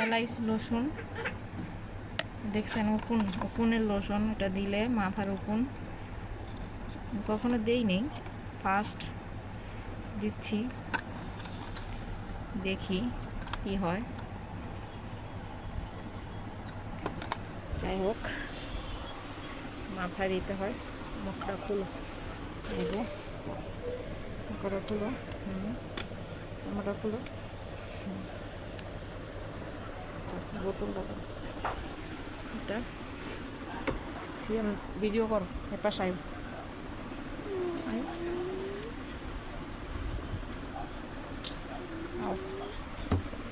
এলাইচ lotion দেখছেন, উকুনের lotion. এটা দিলে মাথার উকুন কখনো দেই নেই, ফার্স্ট দিচ্ছি, দেখি কি হয়। যাই হোক, মাথায় দিতে হয়। মুখটা খুলো, এই যে মুখটা খুলো, জামাটা খুলো, বোতল লাগাও। এটা সিএম ভিডিও করো, এপাশ আয়ো।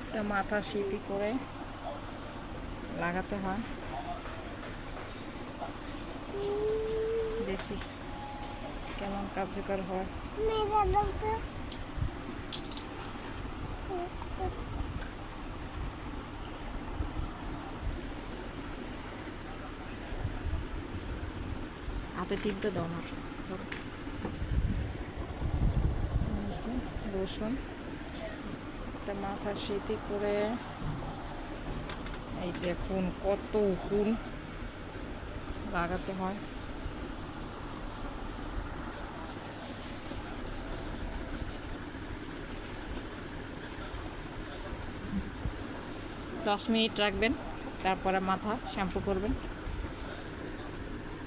এটা মাথা সিটি করে লাগাতে হয়। দেখি কেমন কার্যকর হয়। হাতে টিপতে দাও না। রসুন একটা মাথা সিটি করে, এই দেখুন কত উকুন লাগাতে হয়। 10 মিনিট রাখবেন, তারপরে মাথা শ্যাম্পু করবেন।